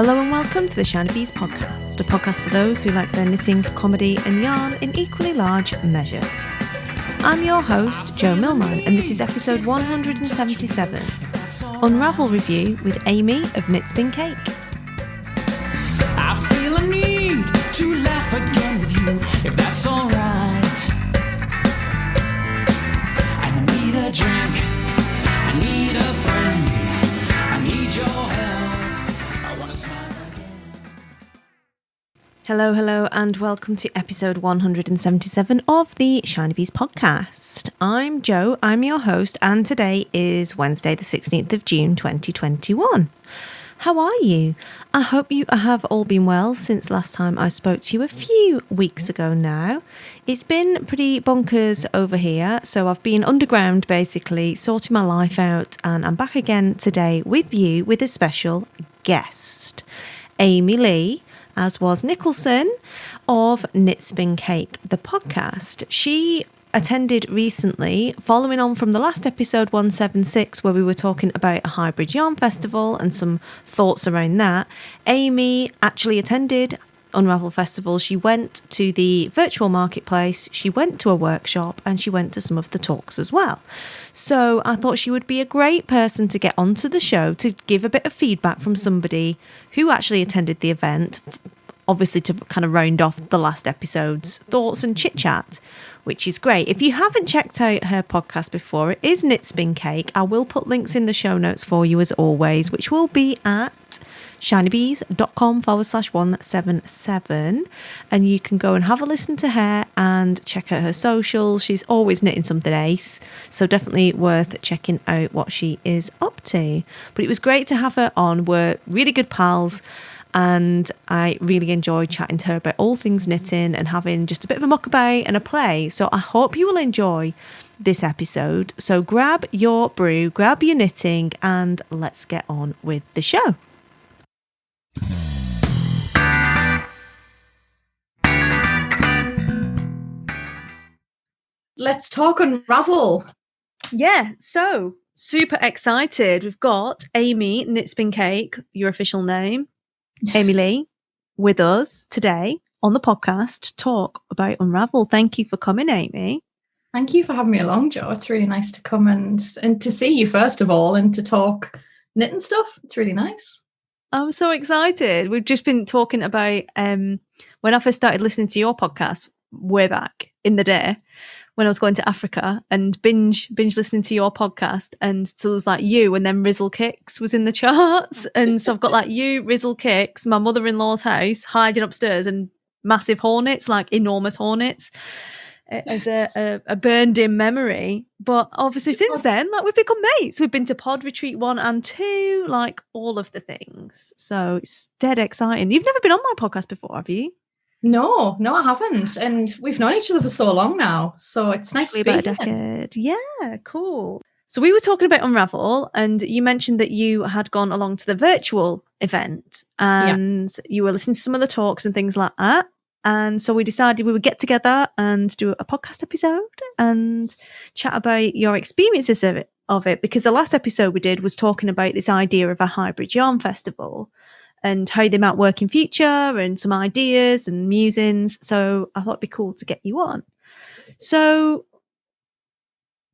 Hello and welcome to the Shiny Bees podcast, a podcast for those who like their knitting, comedy and yarn in equally large measures. I'm your host, Jo Millman, and this is episode 177, Unravel review with Aimee of Knit.Spin.Cake. I feel a need to laugh again with you, if that's alright. I need a drink, I need a friend, I need your help, I want to smile again. Hello, and welcome to episode 177 of the Shiny Bees podcast. I'm Jo, I'm your host, and today is Wednesday, the 16th of June, 2021. How are you? I hope you have all been well since last time I spoke to you a few weeks ago now. It's been pretty bonkers over here, so I've been underground basically, sorting my life out, and I'm back again today with you with a special guest, Aimee Lee, as was Nicholson of Knit.Spin.Cake, the podcast. She attended recently, following on from the last episode 176 where we were talking about a hybrid yarn festival and some thoughts around that. Aimee actually attended Unravel Festival. She went to the virtual marketplace, she went to a workshop, and she went to some of the talks as well. So I thought she would be a great person to get onto the show to give a bit of feedback from somebody who actually attended the event, obviously to kind of round off the last episode's thoughts and chit chat, which is great. If you haven't checked out her podcast before, it is Knit.Spin.Cake. I will put links in the show notes for you as always, which will be at shinybees.com/177, and you can go and have a listen to her and check out her socials. She's always knitting something ace, so definitely worth checking out what she is up to. But it was great to have her on. We're really good pals, and I really enjoyed chatting to her about all things knitting and having just a bit of a muck about and a play. So I hope you will enjoy this episode. So grab your brew, grab your knitting, and let's get on with the show. Let's talk Unravel. Yeah, so super excited. We've got Aimee Knit.Spin.Cake, your official name, Aimee Lee, with us today on the podcast to talk about Unravel. Thank you for coming, Aimee. Thank you for having me along, Jo. It's really nice to come and to see you first of all, and to talk knitting stuff. It's really nice. I'm so excited. We've just been talking about when I first started listening to your podcast way back in the day when I was going to Africa, and binge listening to your podcast, and so it was like you, and then Rizzle Kicks was in the charts, and so I've got like you, Rizzle Kicks, my mother-in-law's house, hiding upstairs, and massive hornets, like enormous hornets, as a burned in memory. But obviously since then, like, we've become mates. We've been to Pod Retreat 1 and 2, like all of the things. So it's dead exciting. You've never been on my podcast before, have you? No, I haven't. And we've known each other for so long now. So it's nice to be about a decade. Yeah, cool. So we were talking about Unravel, and you mentioned that you had gone along to the virtual event, and you were listening to some of the talks and things like that. And so we decided we would get together and do a podcast episode and chat about your experiences of it, because the last episode we did was talking about this idea of a hybrid yarn festival and how they might work in future, and some ideas and musings. So I thought it'd be cool to get you on. So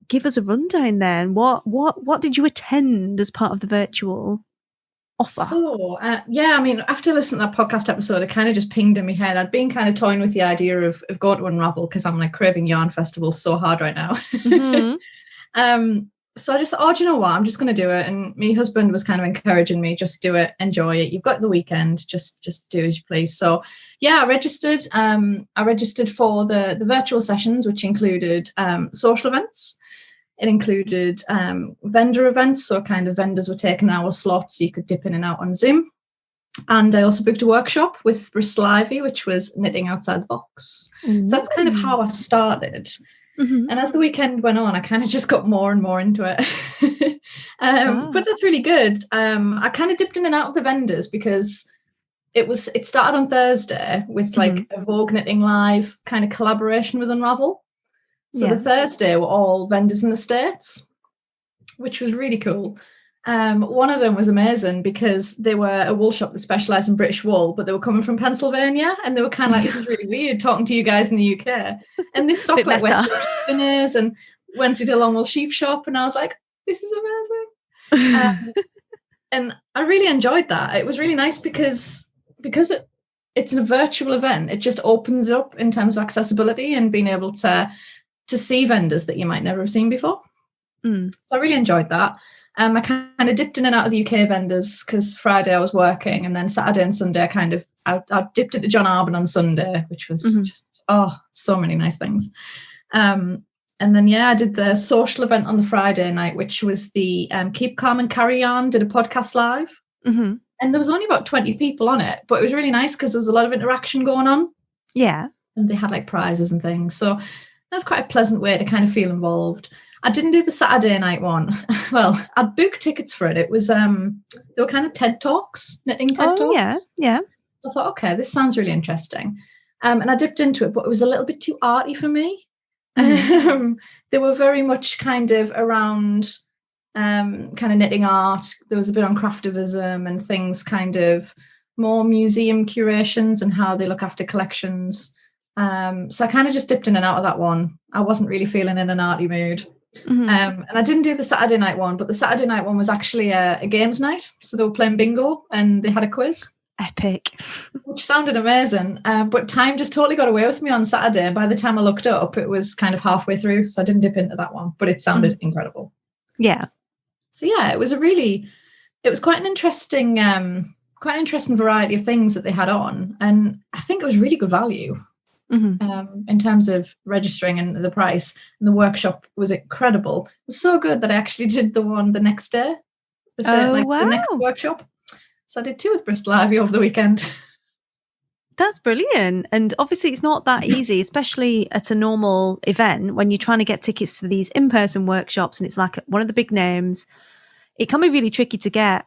give us a rundown then. What did you attend as part of the virtual offer? So, I mean, after listening to that podcast episode, it kind of just pinged in my head. I'd been kind of toying with the idea of going to Unravel, because I'm like craving yarn festivals so hard right now. Mm-hmm. So I just thought, do you know what? I'm just going to do it. And my husband was kind of encouraging me, just do it, enjoy it. You've got the weekend, just do as you please. So yeah, I registered. I registered for the virtual sessions, which included social events. It included vendor events. So kind of vendors were taking hour slots, so you could dip in and out on Zoom. And I also booked a workshop with Bristol Ivy, which was knitting outside the box. Mm-hmm. So that's kind of how I started. Mm-hmm. And as the weekend went on, I kind of just got more and more into it. But that's really good. I kind of dipped in and out of the vendors, because it started on Thursday with like a Vogue Knitting Live kind of collaboration with Unravel. So the Thursday were all vendors in the States, which was really cool. One of them was amazing because they were a wool shop that specialised in British wool, but they were coming from Pennsylvania, and they were kind of like, this is really weird talking to you guys in the UK. And they stopped like West Yorkshire Spinners and Wednesday to Longwell Sheep Shop, and I was like, this is amazing. And I really enjoyed that. It was really nice because it's a virtual event. It just opens up in terms of accessibility and being able to see vendors that you might never have seen before. So I really enjoyed that. I kind of dipped in and out of the UK vendors because Friday I was working, and then Saturday and Sunday I dipped into John Arbon on Sunday, which was just so many nice things. And then I did the social event on the Friday night, which was the Keep Calm and Carry On, did a podcast live. And there was only about 20 people on it, but it was really nice because there was a lot of interaction going on. Yeah. And they had like prizes and things. So that was quite a pleasant way to kind of feel involved. I didn't do the Saturday night one. Well, I'd booked tickets for it. It was, they were kind of TED Talks, knitting TED Talks. Yeah. I thought, okay, this sounds really interesting. And I dipped into it, but it was a little bit too arty for me. They were very much kind of around kind of knitting art. There was a bit on craftivism and things kind of more museum curations and how they look after collections. So I kind of just dipped in and out of that one. I wasn't really feeling in an arty mood. And I didn't do the Saturday night one, but the Saturday night one was actually a games night. So they were playing bingo and they had a quiz. Epic. Which sounded amazing. But time just totally got away with me on Saturday. And by the time I looked up, it was kind of halfway through. So I didn't dip into that one, but it sounded incredible. Yeah. So it was quite an interesting variety of things that they had on. And I think it was really good value. In terms of registering and the price, and the workshop was incredible. It was so good that I actually did the one the next day. The next workshop. So I did 2 with Bristol Ivy over the weekend. That's brilliant. And obviously it's not that easy, especially at a normal event when you're trying to get tickets for these in-person workshops and it's like one of the big names. It can be really tricky to get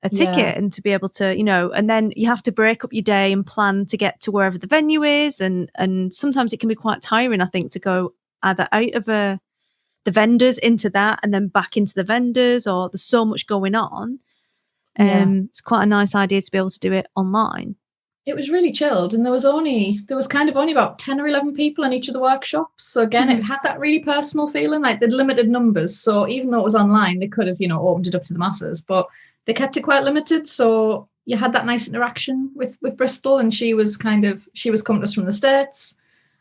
a ticket and to be able to, and then you have to break up your day and plan to get to wherever the venue is. And sometimes it can be quite tiring, I think, to go either out of the vendors into that and then back into the vendors, or there's so much going on. It's quite a nice idea to be able to do it online. It was really chilled, and there was kind of only about 10 or 11 people in each of the workshops. So again, it had that really personal feeling, like they'd limited numbers. So even though it was online, they could have, opened it up to the masses, but they kept it quite limited. So you had that nice interaction with Bristol, and she was coming to us from the States.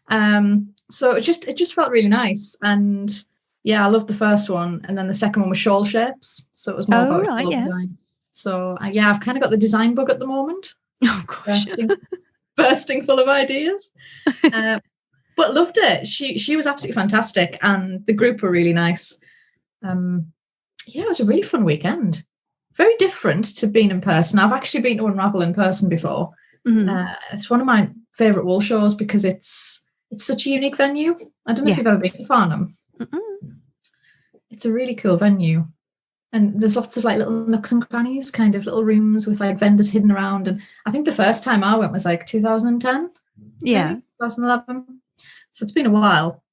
So it just felt really nice. And I loved the first one. And then the second one was shawl shapes. So it was more about shawl design. So I've kind of got the design bug at the moment. Oh gosh. Bursting full of ideas. But loved it. She was absolutely fantastic, and the group were really nice. It was a really fun weekend. Very different to being in person. I've actually been to Unravel in person before. It's one of my favourite wool shows because it's such a unique venue. I don't know if you've ever been to Farnham. It's a really cool venue. And there's lots of like little nooks and crannies, kind of little rooms with like vendors hidden around. And I think the first time I went was like 2010. Yeah. Maybe, 2011. So it's been a while.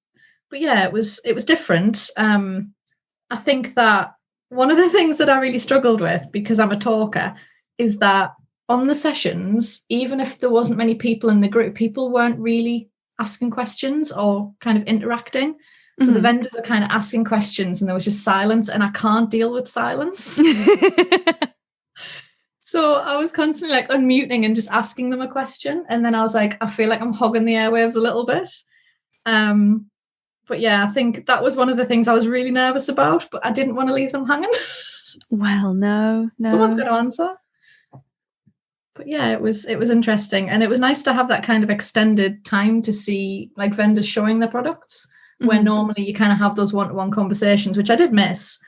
But it was different. I think that one of the things that I really struggled with, because I'm a talker, is that on the sessions, even if there wasn't many people in the group, people weren't really asking questions or kind of interacting. So the vendors were kind of asking questions and there was just silence, and I can't deal with silence. So I was constantly like unmuting and just asking them a question. And then I was like, I feel like I'm hogging the airwaves a little bit. But I think that was one of the things I was really nervous about, but I didn't want to leave them hanging. Well, no. No one's going to answer. But it was interesting. And it was nice to have that kind of extended time to see like vendors showing their products. Where normally you kind of have those one-to-one conversations, which I did miss.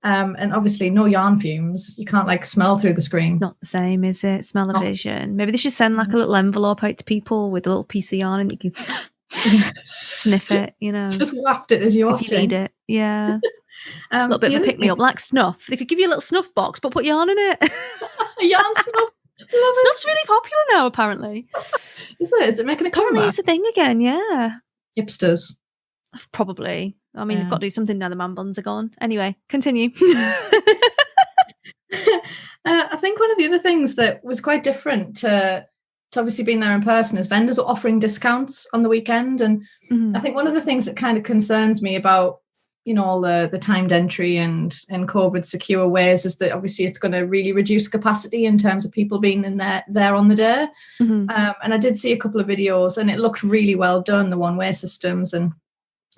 And obviously no yarn fumes. You can't like smell through the screen. It's not the same, is it? Smell-o-vision. Maybe they should send like a little envelope out to people with a little piece of yarn and you can sniff it, Just waft it as you if you need it. Yeah. A little bit of a pick-me-up, like snuff. They could give you a little snuff box, but put yarn in it. A yarn snuff. Snuff's really popular now, apparently. Is it? Is it making a comeback? Apparently it's a thing again, yeah. Hipsters. Probably. I mean, they've got to do something now the man buns are gone. Anyway, continue. I think one of the other things that was quite different to obviously being there in person is vendors were offering discounts on the weekend. And I think one of the things that kind of concerns me about, all the timed entry and COVID secure ways is that obviously it's going to really reduce capacity in terms of people being in there on the day. And I did see a couple of videos and it looked really well done, the one-way systems.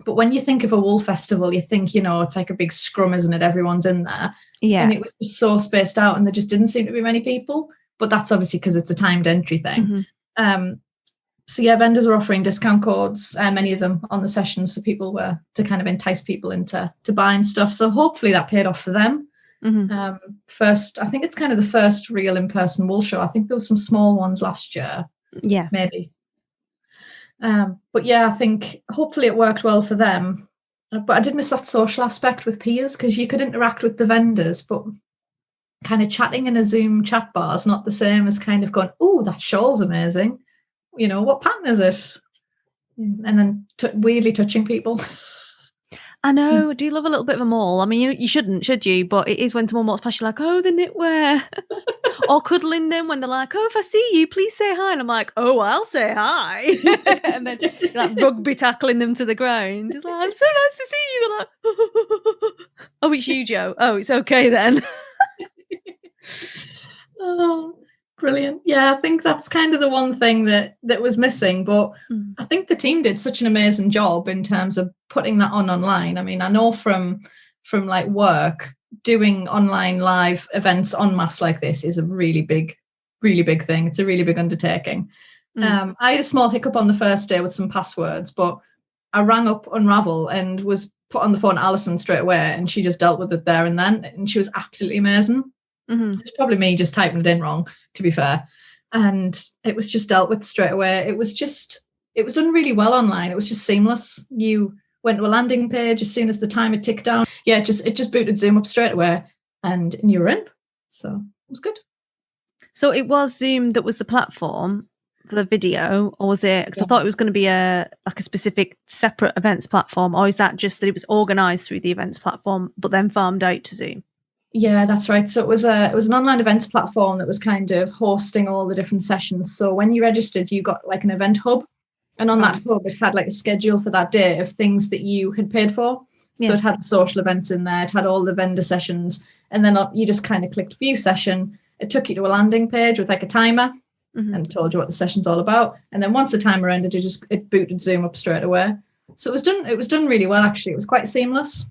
But when you think of a wool festival, you think, it's like a big scrum, isn't it? Everyone's in there. Yeah. And it was just so spaced out and there just didn't seem to be many people. But that's obviously because it's a timed entry thing. So yeah, vendors were offering discount codes, many of them on the sessions, so people were to kind of entice people into buying stuff. So hopefully that paid off for them. First, I think it's kind of the first real in-person wool show. I think there were some small ones last year. Yeah, maybe. But yeah, I think hopefully it worked well for them. But I did miss that social aspect with peers because you could interact with the vendors, but kind of chatting in a Zoom chat bar is not the same as kind of going, oh, that shawl's amazing. What pattern is it? And then weirdly touching people. I know. Do you love a little bit of them all? I mean, you shouldn't, should you? But it is when someone walks past, you're like, oh, the knitwear. Or cuddling them when they're like, oh, if I see you, please say hi. And I'm like, oh, I'll say hi. And then like rugby tackling them to the ground. It's like, it's so nice to see you. They're like, oh, it's you, Joe. Oh, it's okay then. Oh, brilliant. Yeah, I think that's kind of the one thing that was missing. But I think the team did such an amazing job in terms of putting that online. I mean, I know from like work, doing online live events en masse like this is a really big thing. It's a really big undertaking. I had a small hiccup on the first day with some passwords, but I rang up Unravel and was put on the phone to Alison straight away, and she just dealt with it there and then, and she was absolutely amazing. It's probably me just typing it in wrong, to be fair. And it was just dealt with straight away. It was done really well online. It was just seamless. You went to a landing page as soon as the timer ticked down. Yeah, it just booted Zoom up straight away and you were in. So it was good. So it was Zoom that was the platform for the video, or was it? Because I thought it was going to be a specific separate events platform, or is that just that it was organised through the events platform but then farmed out to Zoom? Yeah, that's right. So it was an online events platform that was kind of hosting all the different sessions. So when you registered, you got like an event hub, and on that hub it had like a schedule for that day of things that you had paid for. So it had the social events in there, it had all the vendor sessions, and then you just kind of clicked view session. It took you to a landing page with like a timer and told you what the session's all about. And then once the timer ended, it booted Zoom up straight away. So it was done really well, actually. It was quite seamless.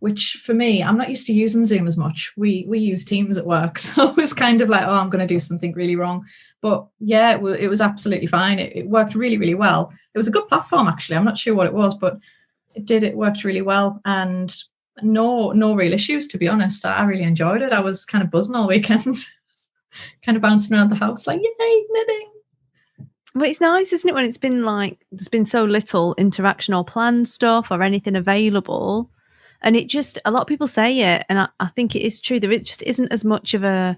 Which for me, I'm not used to using Zoom as much. We use Teams at work, so it was kind of like, oh, I'm going to do something really wrong. But yeah, it was absolutely fine. It worked really, really well. It was a good platform, actually. I'm not sure what it was, but it worked really well, and no real issues, to be honest. I really enjoyed it. I was kind of buzzing all weekend, kind of bouncing around the house like, yay, knitting. But it's nice, isn't it, when it's been like there's been so little interaction or planned stuff or anything available. And it just, a lot of people say it, and I think it is true. There just isn't as much of a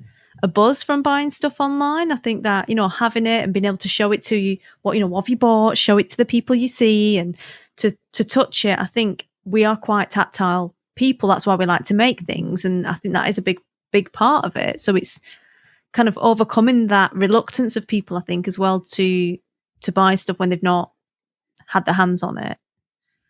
buzz from buying stuff online. I think that, having it and being able to show it to you, what have you bought, show it to the people you see, and to touch it. I think we are quite tactile people. That's why we like to make things. And I think that is a big part of it. So it's kind of overcoming that reluctance of people, I think, as well, to buy stuff when they've not had their hands on it.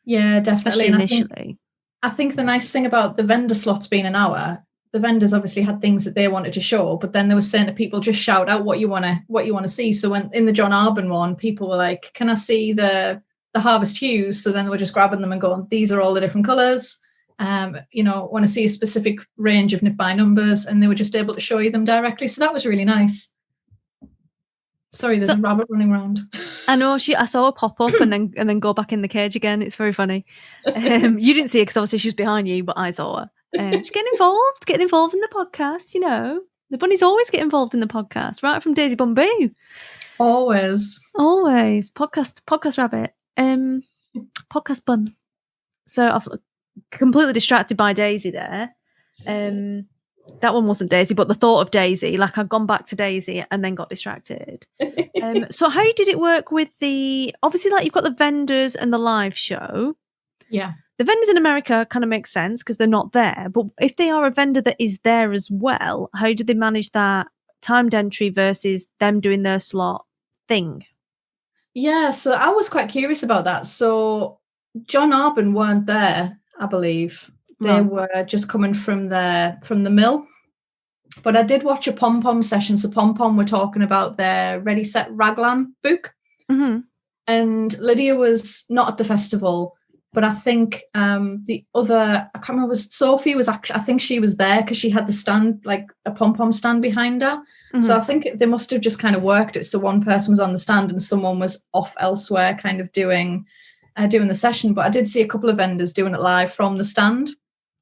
Yeah, definitely. Especially initially. I think the nice thing about the vendor slots being an hour, the vendors obviously had things that they wanted to show, but then they were saying to people, just shout out what you want to see. So when in the John Arbon one, people were like, can I see the Harvest Hues? So then they were just grabbing them and going, these are all the different colours. Want to see a specific range of knit by numbers, and they were just able to show you them directly. So that was really nice. Sorry, there's a rabbit running around. I know. I saw her pop up and then go back in the cage again. It's very funny. You didn't see it because obviously she was behind you, but I saw her. She's getting involved in the podcast. The bunnies always get involved in the podcast, right from Daisy Bamboo. Always podcast rabbit. Podcast bun. So I've completely distracted by Daisy there. That one wasn't Daisy, but the thought of Daisy, like I've gone back to Daisy and then got distracted. So how did it work with obviously, like you've got the vendors and the live show. Yeah. the vendors in America kind of make sense because they're not there. But if they are a vendor that is there as well, how do they manage that timed entry versus them doing their slot thing? Yeah, so I was quite curious about that. So John Arbon weren't there, I believe. They Right. were just coming from the mill. But I did watch a Pom Pom session. So Pom Pom were talking about their Ready Set Raglan book. Mm-hmm. And Lydia was not at the festival, but I think the other, I can't remember, was Sophie was actually, I think she was there because she had the stand, like a pom-pom stand behind her. Mm-hmm. So I think they must have just kind of worked it. So one person was on the stand and someone was off elsewhere kind of doing the session. But I did see a couple of vendors doing it live from the stand.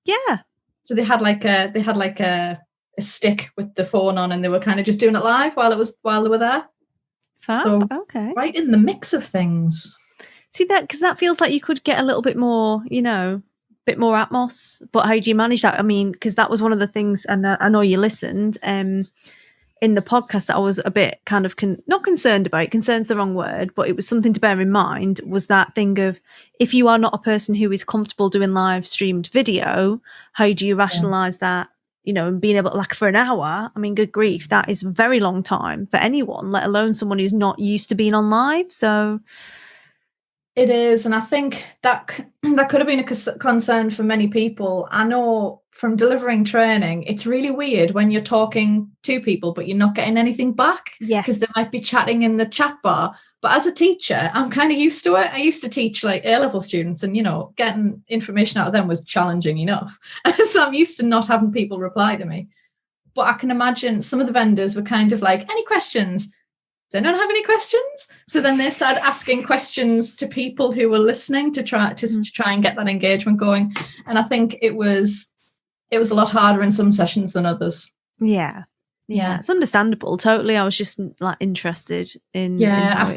Yeah. So they had like a stick with the phone on and they were kind of just doing it live while they were there. Fab. So okay. right in the mix of things. See that, because that feels like you could get a little bit more, bit more atmos. But how do you manage that? I mean, because that was one of the things, and I know you listened in the podcast that I was a bit kind of not concerned about. Concerned's the wrong word, but it was something to bear in mind. Was that thing of, if you are not a person who is comfortable doing live streamed video, how do you rationalize that? And being able to, like, for an hour, I mean, good grief, that is a very long time for anyone, let alone someone who's not used to being on live. So it is, and I think that could have been a concern for many people. I know from delivering training, it's really weird when you're talking to people, but you're not getting anything back. Yes. Because they might be chatting in the chat bar. But as a teacher, I'm kind of used to it. I used to teach like A-level students and, getting information out of them was challenging enough. So I'm used to not having people reply to me. But I can imagine some of the vendors were kind of like, any questions? Does anyone have any questions? So then they started asking questions to people who were listening to try and get that engagement going. And I think it was a lot harder in some sessions than others. Yeah, it's understandable. Totally. I was just like interested in. I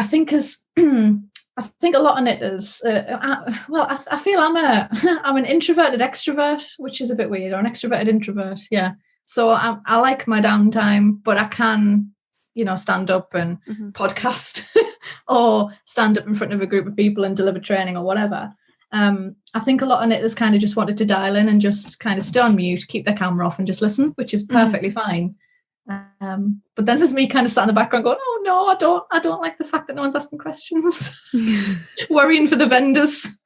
think because I think a lot of knitters. I feel I'm an introverted extrovert, which is a bit weird, or an extroverted introvert. Yeah. So I like my downtime, but I can, stand up and podcast or stand up in front of a group of people and deliver training or whatever. I think a lot of knitters kind of just wanted to dial in and just kind of stay on mute, keep their camera off and just listen, which is perfectly fine. But then there's me kind of sat in the background going, oh no, I don't like the fact that no one's asking questions. Worrying for the vendors.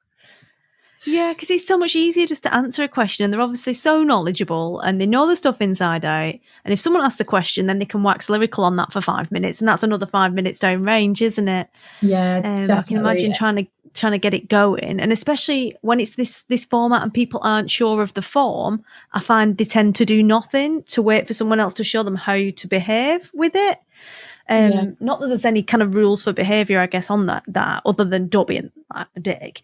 Yeah, because it's so much easier just to answer a question, and they're obviously so knowledgeable and they know the stuff inside out. And if someone asks a question, then they can wax lyrical on that for 5 minutes, and that's another 5 minutes down range, isn't it? Yeah, definitely. I can imagine trying to get it going, and especially when it's this format and people aren't sure of the form, I find they tend to do nothing to wait for someone else to show them how to behave with it. Not that there's any kind of rules for behaviour, I guess, on that other than don't be a dick.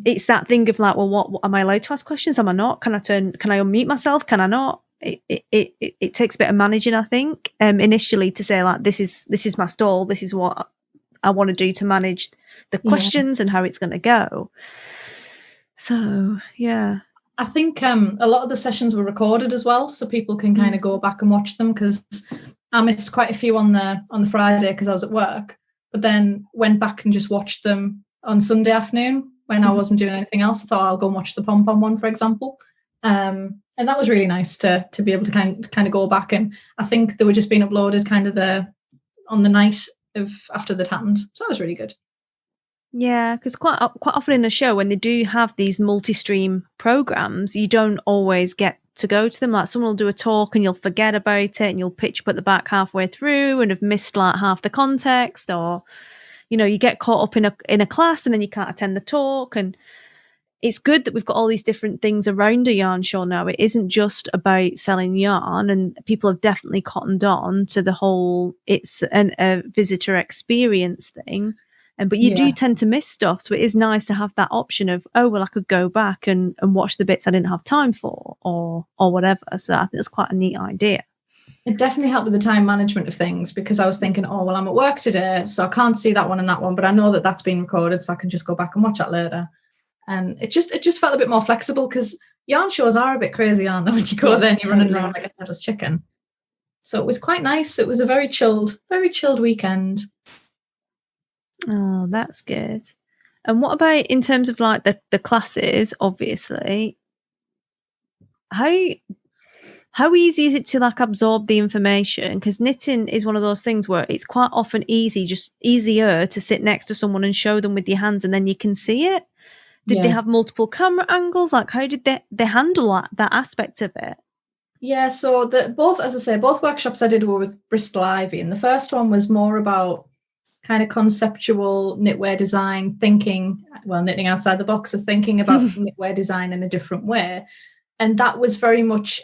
It's that thing of like, well, what am I allowed to ask questions? Am I not? Can I unmute myself? Can I not? It takes a bit of managing, I think, initially to say like, this is my stall. This is what I want to do to manage the questions and how it's going to go. So, yeah. I think a lot of the sessions were recorded as well, so people can kind of go back and watch them, because I missed quite a few on the Friday because I was at work, but then went back and just watched them on Sunday afternoon when I wasn't doing anything else. I thought I'll go and watch the Pom Pom one, for example. And that was really nice to be able to kind of go back. And I think they were just being uploaded kind of on the night of after that happened. So that was really good. Yeah, because quite often in a show, when they do have these multi-stream programs, you don't always get to go to them. Like, someone will do a talk and you'll forget about it and you'll pitch up at the back halfway through and have missed like half the context, or you get caught up in a class and then you can't attend the talk. And it's good that we've got all these different things around a yarn show now. It isn't just about selling yarn, and people have definitely cottoned on to the whole it's a visitor experience thing. But you do tend to miss stuff, so it is nice to have that option of, oh well, I could go back and watch the bits I didn't have time for, or whatever. So I think that's quite a neat idea. It definitely helped with the time management of things, because I was thinking, oh well, I'm at work today, so I can't see that one and that one, but I know that that's been recorded, so I can just go back and watch that later. And it just felt a bit more flexible, because yarn shows are a bit crazy, aren't they? When you go there and you're running around like a headless chicken. So it was quite nice. It was a very chilled weekend. Oh, that's good. And what about in terms of like the classes, obviously? How easy is it to like absorb the information? Because knitting is one of those things where it's quite often easier to sit next to someone and show them with your hands and then you can see it. Did they have multiple camera angles? Like how did they handle that aspect of it? Yeah, so both workshops I did were with Bristol Ivy, and the first one was more about kind of conceptual knitwear design, knitting outside the box, of thinking about knitwear design in a different way. And that was very much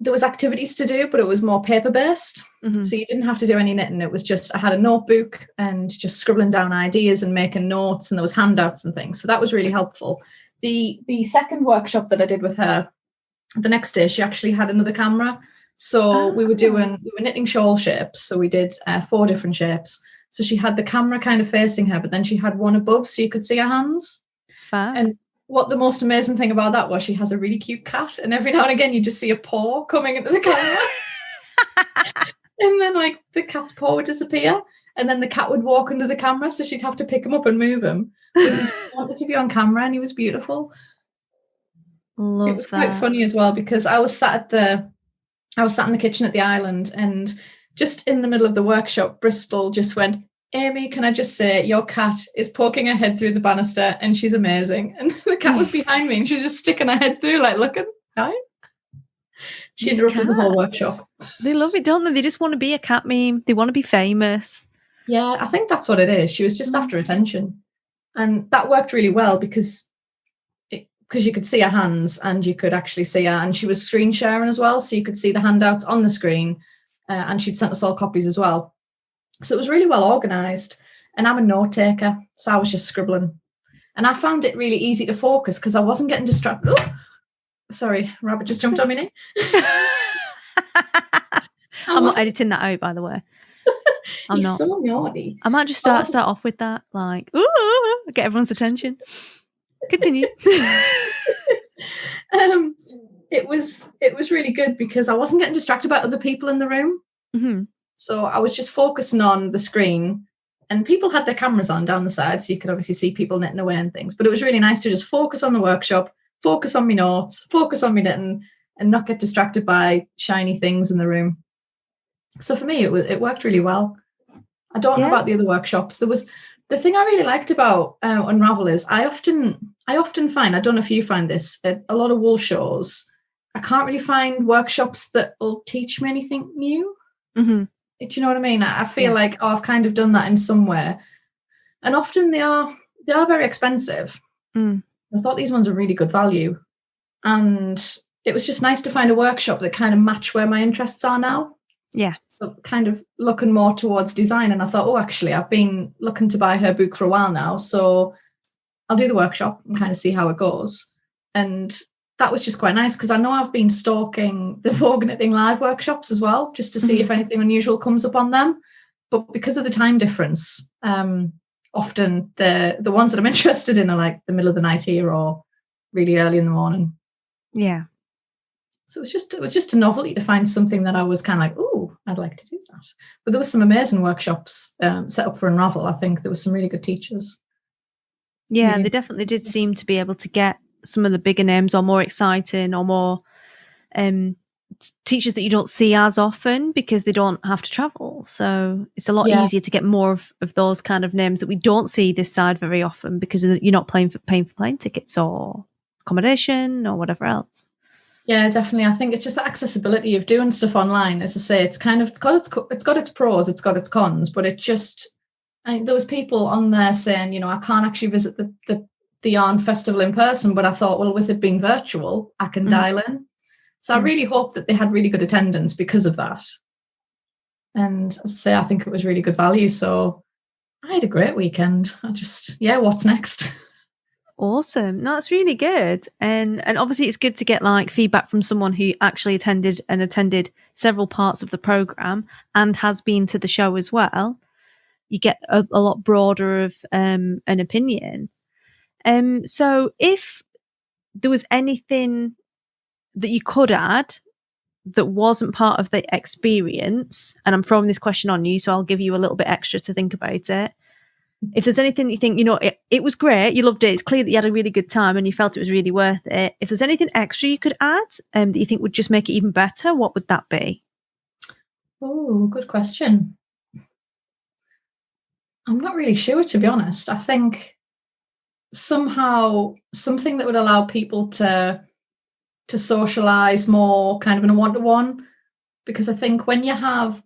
there was activities to do, but it was more paper based. So you didn't have to do any knitting. It was just I had a notebook and just scribbling down ideas and making notes, and there was handouts and things. So that was really helpful. The second workshop that I did with her, the next day she actually had another camera. So we were knitting shawl shapes. So we did 4 different shapes. So she had the camera kind of facing her, but then she had one above so you could see her hands. Fab. And what the most amazing thing about that was she has a really cute cat, and every now and again you just see a paw coming into the camera. And then like the cat's paw would disappear, and then the cat would walk under the camera, so she'd have to pick him up and move him. But he wanted to be on camera and he was beautiful. Love it was quite funny as well, because I was sat in the kitchen at the island, and just in the middle of the workshop, Bristol just went, "Aimee, can I just say your cat is poking her head through the banister and she's amazing." And the cat was behind me and she was just sticking her head through like looking. Hi. She interrupted the whole workshop. They love it, don't they? They just want to be a cat meme. They want to be famous. Yeah, I think that's what it is. She was just after attention. And that worked really well because you could see her hands and you could actually see her. And she was screen sharing as well. So you could see the handouts on the screen, and she'd sent us all copies as well. So it was really well organised. And I'm a note taker, so I was just scribbling. And I found it really easy to focus because I wasn't getting distracted. Oh, sorry, rabbit just jumped on me. I'm not editing that out, by the way. I'm He's not. so naughty. I might just start off with that, like, ooh, get everyone's attention. Continue. It was really good because I wasn't getting distracted by other people in the room. Mm-hmm. So I was just focusing on the screen, and people had their cameras on down the side, so you could obviously see people knitting away and things. But it was really nice to just focus on the workshop, focus on my notes, focus on my knitting, and not get distracted by shiny things in the room. So for me, it worked really well. I don't know about the other workshops. There was the thing I really liked about Unravel is I often find, I don't know if you find this, at a lot of wool shows, I can't really find workshops that will teach me anything new. Mm-hmm. Do you know what I mean? I feel like, I've kind of done that in somewhere. And often they are very expensive. Mm. I thought these ones were really good value. And it was just nice to find a workshop that kind of matched where my interests are now. Yeah. So kind of looking more towards design. And I thought, actually, I've been looking to buy her book for a while now. So I'll do the workshop and kind of see how it goes. And that was just quite nice because I know I've been stalking the Vogue Knitting Live workshops as well, just to see if anything unusual comes up on them. But because of the time difference, often the ones that I'm interested in are like the middle of the night here or really early in the morning. Yeah. So it was just a novelty to find something that I was kind of like, ooh, I'd like to do that. But there was some amazing workshops set up for Unravel. I think there were some really good teachers. Yeah, they definitely did seem to be able to get some of the bigger names or more exciting or more teachers that you don't see as often because they don't have to travel. So it's a lot easier to get more of those kind of names that we don't see this side very often because you're not paying for plane tickets or accommodation or whatever else. Yeah, definitely. I think it's just the accessibility of doing stuff online. As I say, it's got its pros, it's got its cons, but it just, there was people on there saying, I can't actually visit the yarn festival in person, but I thought, well, with it being virtual, I can dial in. So I really hope that they had really good attendance because of that. And as I say, I think it was really good value. So I had a great weekend. What's next? Awesome. No, that's really good. And obviously it's good to get like feedback from someone who actually attended several parts of the program and has been to the show as well. You get a lot broader of an opinion. So if there was anything that you could add that wasn't part of the experience, and I'm throwing this question on you, so I'll give you a little bit extra to think about it. if there's anything you think, it was great, you loved it, it's clear that you had a really good time and you felt it was really worth it. If there's anything extra you could add that you think would just make it even better, what would that be? Oh, good question. I'm not really sure, to be honest. I think somehow something that would allow people to socialize more kind of in a one-to-one, because I think when you have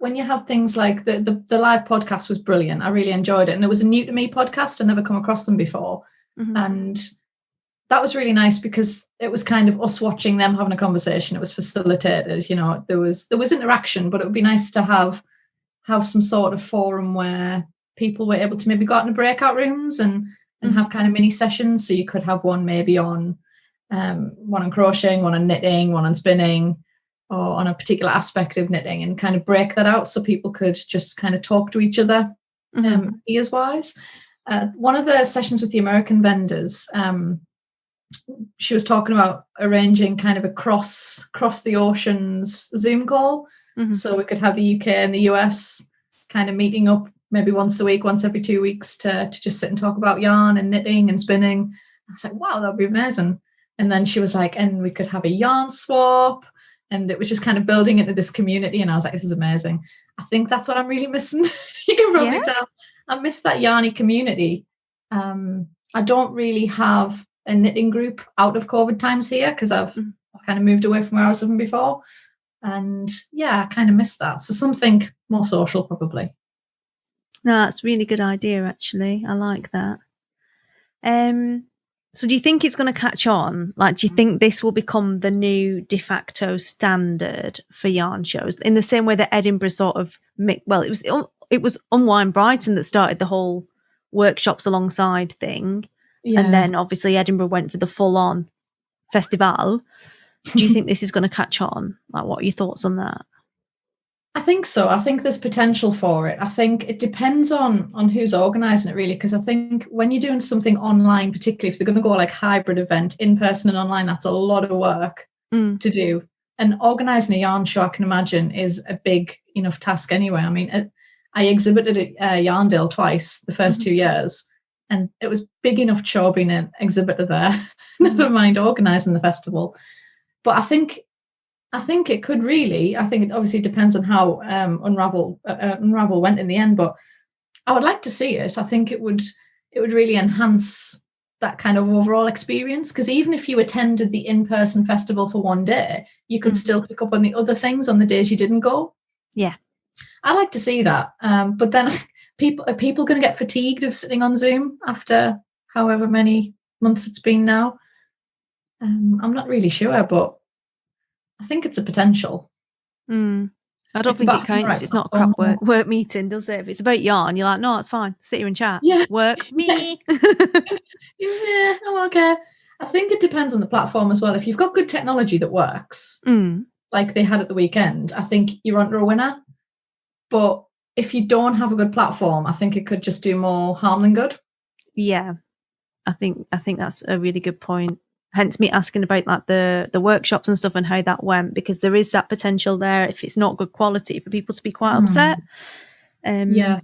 things like the live podcast was brilliant. I really enjoyed it. And it was a new to me podcast. I'd never come across them before. Mm-hmm. And that was really nice because it was kind of us watching them having a conversation. It was facilitated, there was interaction, but it would be nice to have some sort of forum where people were able to maybe go out in the breakout rooms and have kind of mini sessions. So you could have one maybe on one on crocheting, one on knitting, one on spinning, or on a particular aspect of knitting, and kind of break that out so people could just kind of talk to each other ears wise. One of the sessions with the American vendors, she was talking about arranging kind of a cross the oceans Zoom call. So we could have the UK and the US kind of meeting up maybe once a week, once every 2 weeks to just sit and talk about yarn and knitting and spinning. I was like, wow, that'd be amazing. And then she was like, and we could have a yarn swap. And it was just kind of building into this community. And I was like, this is amazing. I think that's what I'm really missing. You can probably tell. I miss that yarny community. I don't really have a knitting group out of COVID times here because I've kind of moved away from where I was living before. And yeah, I kind of miss that. So something more social probably. No, that's a really good idea, actually. I like that. So do you think it's going to catch on? Like, do you think this will become the new de facto standard for yarn shows in the same way that Edinburgh sort of, it was Unwind Brighton that started the whole workshops alongside thing. Yeah. And then obviously Edinburgh went for the full on festival. Do you think this is going to catch on? Like, what are your thoughts on that? I think so. I think there's potential for it. I think it depends on who's organising it, really, because I think when you're doing something online, particularly if they're going to go like hybrid event, in person and online, that's a lot of work to do. And organising a yarn show, I can imagine, is a big enough task anyway. I mean, I exhibited at Yarndale twice the first 2 years, and it was big enough show being an exhibitor there, never mind organising the festival. But I think it could really. I think it obviously depends on how Unravel went in the end, but I would like to see it. I think it would really enhance that kind of overall experience, because even if you attended the in-person festival for one day, you could still pick up on the other things on the days you didn't go. Yeah, I'd like to see that. But then are people going to get fatigued of sitting on Zoom after however many months it's been now? I'm not really sure, but I think it's a potential. I don't think it counts if it's not a crap work meeting, does it? If it's about yarn, you're like, no, it's fine. Sit here and chat. Yeah. Work me. Yeah, I'm okay. I think it depends on the platform as well. If you've got good technology that works, like they had at the weekend, I think you're onto a winner. But if you don't have a good platform, I think it could just do more harm than good. Yeah, I think that's a really good point. Hence me asking about like the workshops and stuff and how that went, because there is that potential there, if it's not good quality, for people to be quite upset. Yeah.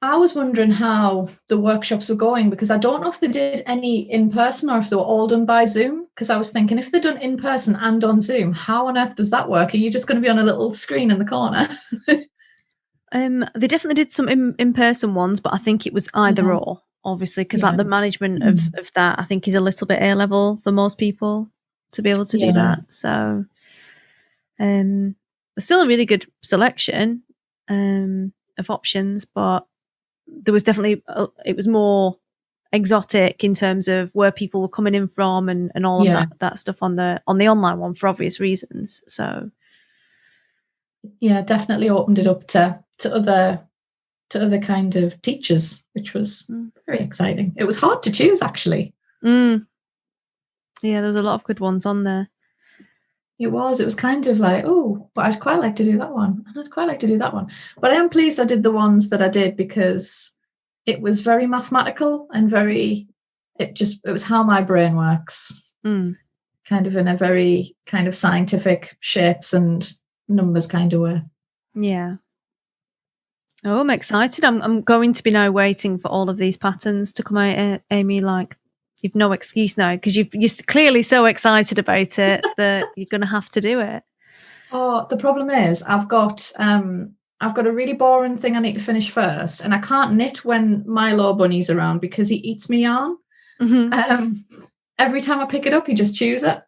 I was wondering how the workshops were going, because I don't know if they did any in person or if they were all done by Zoom, because I was thinking if they're done in person and on Zoom, how on earth does that work? Are you just going to be on a little screen in the corner? They definitely did some in person ones, but I think it was either or. Obviously, because like the management of that, I think, is a little bit A-level for most people to be able to do that. So still a really good selection of options, but there was definitely it was more exotic in terms of where people were coming in from and all of that stuff on the online one for obvious reasons. So yeah, definitely opened it up to other kind of teachers, which was very exciting. It was hard to choose, actually. Yeah, there was a lot of good ones on there. It was kind of like, oh, but I'd quite like to do that one, and I'd quite like to do that one. But I am pleased I did the ones that I did, because it was very mathematical and it was how my brain works, kind of in a very kind of scientific shapes and numbers kind of way. Yeah. Oh, I'm excited. I'm going to be now waiting for all of these patterns to come out, Aimee. Like, you've no excuse now because you're clearly so excited about it that you're going to have to do it. Oh, the problem is I've got a really boring thing I need to finish first, and I can't knit when Milo Bunny's around because he eats me yarn. Mm-hmm. Every time I pick it up, he just chews it.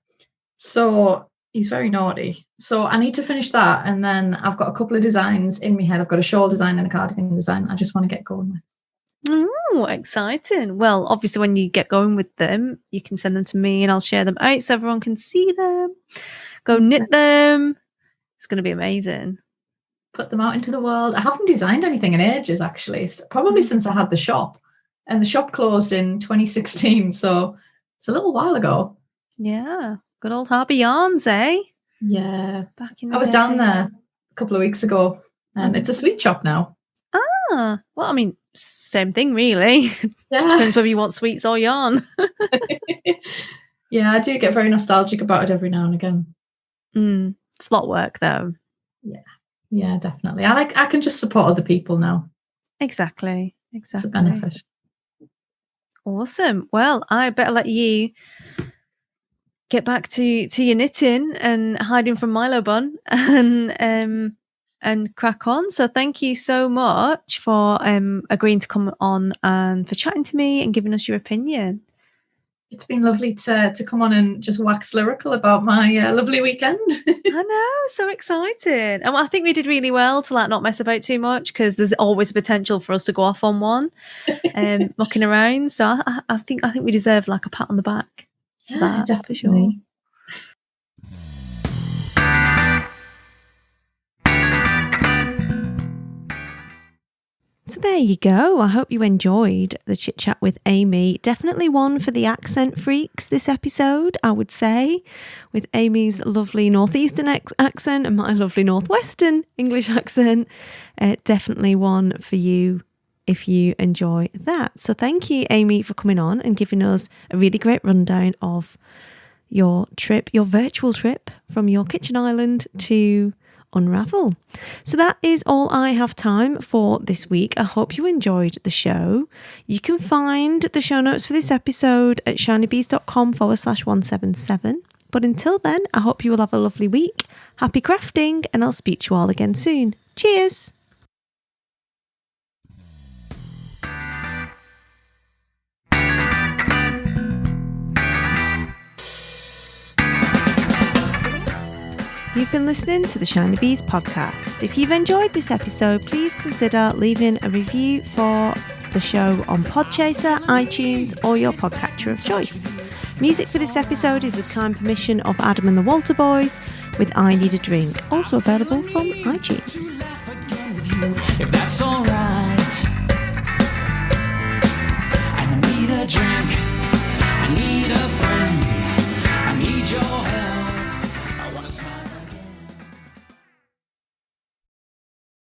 So he's very naughty. So I need to finish that, and then I've got a couple of designs in my head. I've got a shawl design and a cardigan design I just want to get going with. Oh, exciting. Well, obviously, when you get going with them, you can send them to me and I'll share them out so everyone can see them. Go knit them. It's going to be amazing. Put them out into the world. I haven't designed anything in ages, actually. It's probably since I had the shop. And the shop closed in 2016, so it's a little while ago. Yeah. Good old Harbour Yarns, eh? Yeah. Back in I was down there a couple of weeks ago, and it's a sweet shop now. Ah, well, I mean, same thing, really. Yeah. Just depends whether you want sweets or yarn. Yeah, I do get very nostalgic about it every now and again. It's a lot of work, though. Yeah, definitely. I can just support other people now. Exactly. It's a benefit. Awesome. Well, I better let you get back to your knitting and hiding from Milo Bun and crack on. So thank you so much for agreeing to come on and for chatting to me and giving us your opinion. It's been lovely to come on and just wax lyrical about my lovely weekend. I know, so excited. And I think we did really well to not mess about too much because there's always a potential for us to go off on one, mucking around. So I think we deserve a pat on the back. Yeah, definitely. For sure. So there you go. I hope you enjoyed the chit chat with Aimee. Definitely one for the accent freaks this episode, I would say, with Aimee's lovely northeastern accent and my lovely northwestern English accent. Definitely one for you if you enjoy that. So thank you, Aimee, for coming on and giving us a really great rundown of your trip, your virtual trip from your kitchen island to Unravel. So that is all I have time for this week. I hope you enjoyed the show. You can find the show notes for this episode at shinybees.com/177. But until then, I hope you will have a lovely week. Happy crafting, and I'll speak to you all again soon. Cheers! You've been listening to the Shiny Bees podcast. If you've enjoyed this episode, please consider leaving a review for the show on Podchaser, iTunes, or your podcatcher of choice. Music for this episode is with kind permission of Adam and the Walter Boys, with I Need a Drink, also available from iTunes. If that's alright, I need a drink.